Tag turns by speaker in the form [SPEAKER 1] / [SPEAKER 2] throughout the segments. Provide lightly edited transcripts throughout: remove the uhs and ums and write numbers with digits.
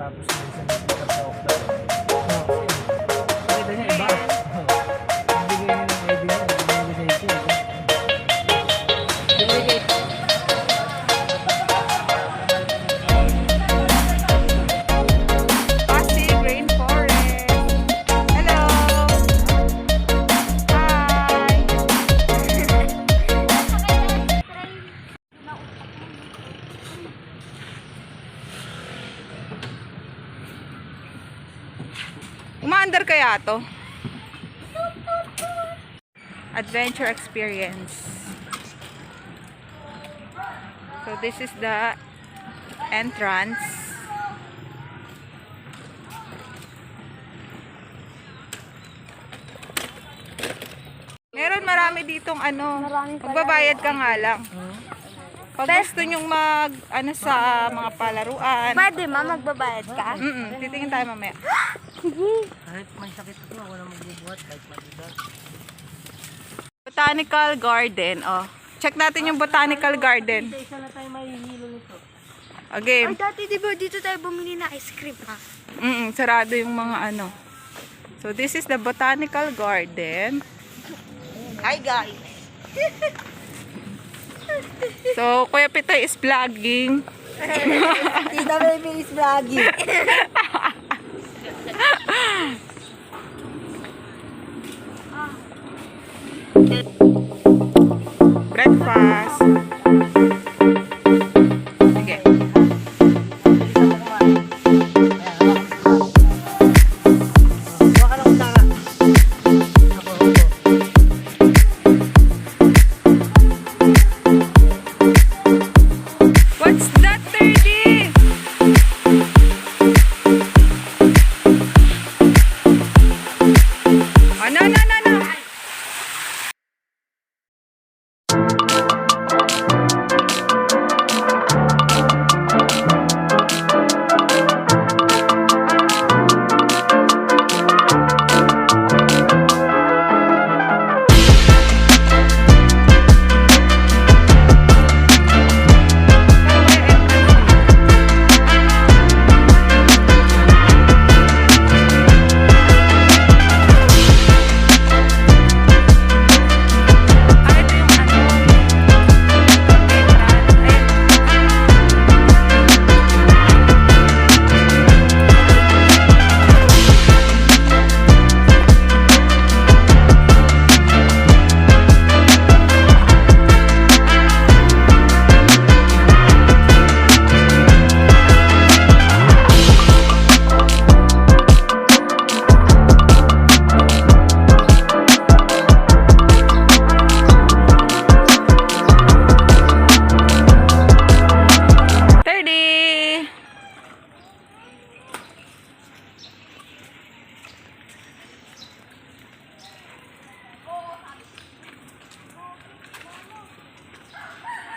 [SPEAKER 1] tapos may isang speaker sa offline. Pakita niya iba. Nagbigay niya ng ID niya, nagbigay siya.
[SPEAKER 2] Pasig, Rainforest. Hello! Hi! Umaandar kaya to? Adventure experience. So this is the entrance. Meron marami ditong ano, magbabayad ka nga lang. Pag gusto nyong mag ano sa mga palaruan.
[SPEAKER 3] Pwede ma, magbabayad ka?
[SPEAKER 2] Titingin tayo mamaya.
[SPEAKER 1] Kahit may sakit ako, wala magbubuhat, kahit matigas.
[SPEAKER 2] Botanical Garden, oh. Check natin yung Botanical Garden.
[SPEAKER 1] Isa na tayo mahihilo nito.
[SPEAKER 2] Okay.
[SPEAKER 3] Ay, dati diba dito tayo bumili na ice cream ha?
[SPEAKER 2] Sarado yung mga ano. So this is the Botanical Garden.
[SPEAKER 3] Hi guys!
[SPEAKER 2] So Kuya Pitoy is vlogging.
[SPEAKER 3] Tita Baby is vlogging.
[SPEAKER 2] Breakfast. Sige.
[SPEAKER 1] Baka lang sana.
[SPEAKER 2] What's that, 30? Oh, no, no, no, no.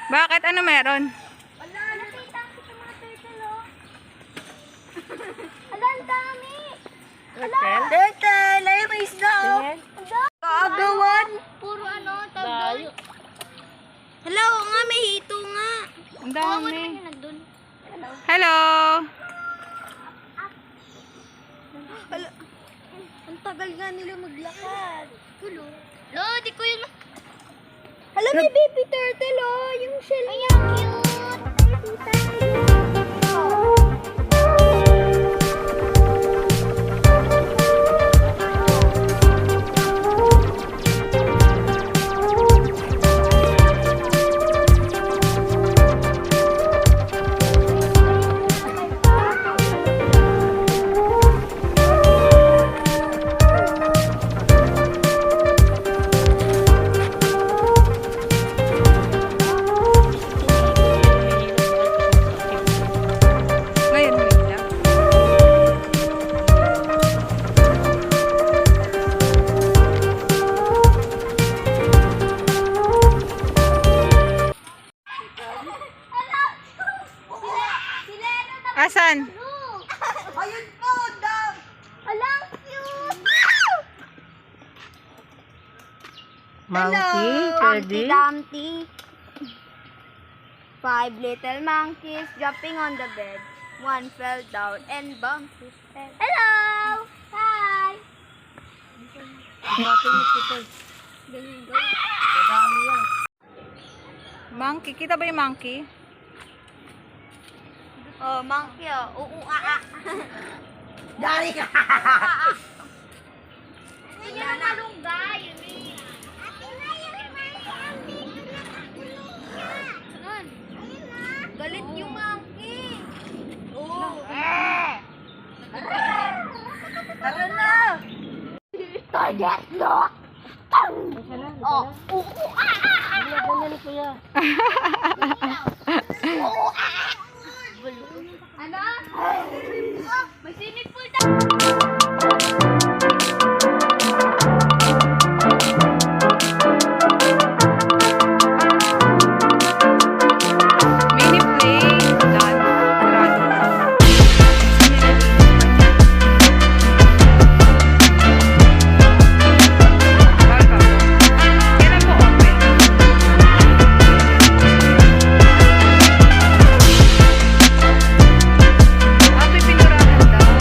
[SPEAKER 2] Bakit? Ano meron?
[SPEAKER 3] Wala, nakita ko sa mga turtle oh. Ala, ang dami! Ala! Turtle! Ay, may isda oh! Kaagawan! Puro ano, tawag doon. Hello, nga, may hito nga.
[SPEAKER 2] Ang dami.
[SPEAKER 3] Hello.
[SPEAKER 2] Hello.
[SPEAKER 3] Ang tagal nga nila maglakad. Hello. Lo, di ko yun. Hala, may baby turtle oh. Yung shell. Ay, ang cute. Ay, tita.
[SPEAKER 2] Asan?
[SPEAKER 3] Ayun po, dog. Alang cute.
[SPEAKER 1] Monkey,
[SPEAKER 3] Humpty Dumpty. 5 little monkeys jumping on the bed. One fell down and bumped his head. Hello! Hi!
[SPEAKER 1] Bakit yung ito? Madami yan.
[SPEAKER 2] Monkey. Kita ba yung monkey?
[SPEAKER 3] Oh, monkey oh.
[SPEAKER 1] Dari ka!
[SPEAKER 3] Hindi na malunggay. Saan? Galit yung monkey. Oh.
[SPEAKER 1] Tara na!
[SPEAKER 3] Target lock. Oh.
[SPEAKER 1] Ganyan ni kuya.
[SPEAKER 3] Ano? Oh, may swimming pool tayo.
[SPEAKER 2] Mini play. Done. Run. Welcome. Kailan po open? Pipinturahan daw.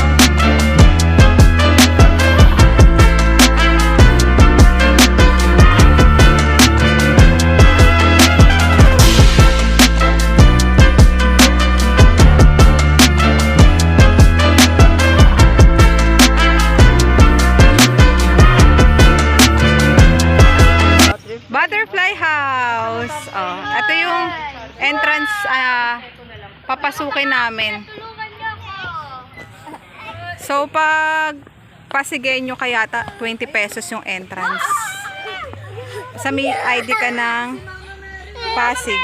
[SPEAKER 2] Butterfly House. Oh, ito yung entrance papasukin namin.
[SPEAKER 3] Tulungan niyo ako.
[SPEAKER 2] So pag Pasigueño ka yata 20 pesos yung entrance. Sa may ID ka ng Pasig.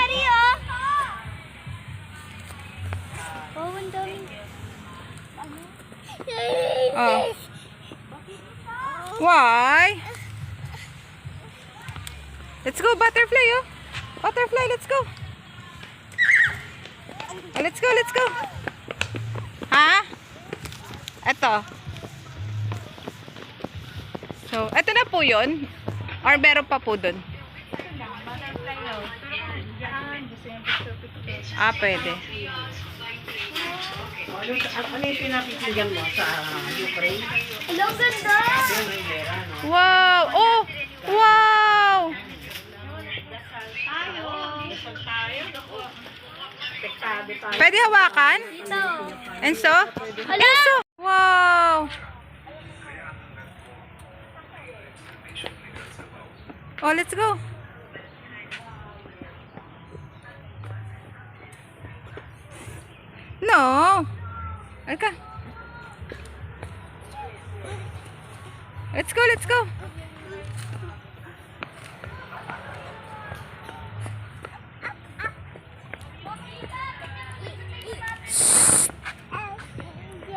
[SPEAKER 3] Oh, ang daming.
[SPEAKER 2] Oh. Why? Let's go, butterfly, oh. Butterfly, let's go. Oh, let's go, let's go. Ha? Eto. So, eto na po yun. Or meron pa po dun? Ah, pwede.
[SPEAKER 1] Ano yung pinapitigan mo sa Ukraine?
[SPEAKER 3] Hello, ganda.
[SPEAKER 2] Wow! Oh! Wow! Pwede hawakan?
[SPEAKER 3] Ito.
[SPEAKER 2] Enso? Enso! Wow! Oh, let's go. No. Halika. Let's go, let's go.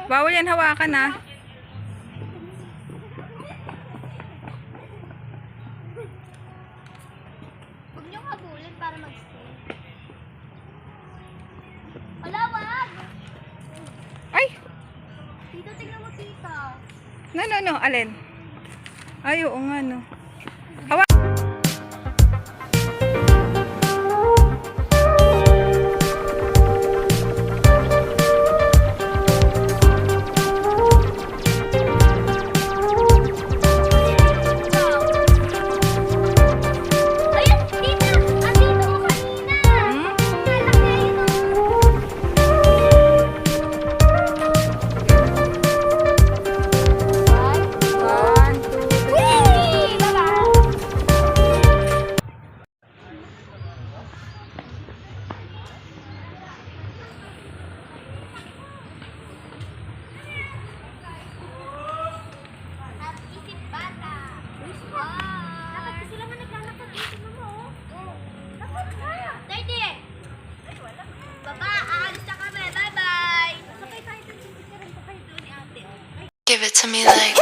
[SPEAKER 2] Bawal yan hawakan, ha.
[SPEAKER 3] Huwag niyong habulin para mag-stay. Wala, wag!
[SPEAKER 2] Ay!
[SPEAKER 3] Dito, tingnan mo, tita.
[SPEAKER 2] No. Alin? Ay, oo nga, no.
[SPEAKER 3] Ayun, tita! Andito ko kanina! Malaki yun, oh.
[SPEAKER 2] One, two, three.
[SPEAKER 3] Whee! Bye-bye! Isip bata. Dapat kasi lang naglalakad dito mo. Dapat kaya. Daddy! Baba, aalis na kami. Bye-bye! Sakay tayo dun. Sisisirin ko kayo doon ni ate.
[SPEAKER 4] Give it to me like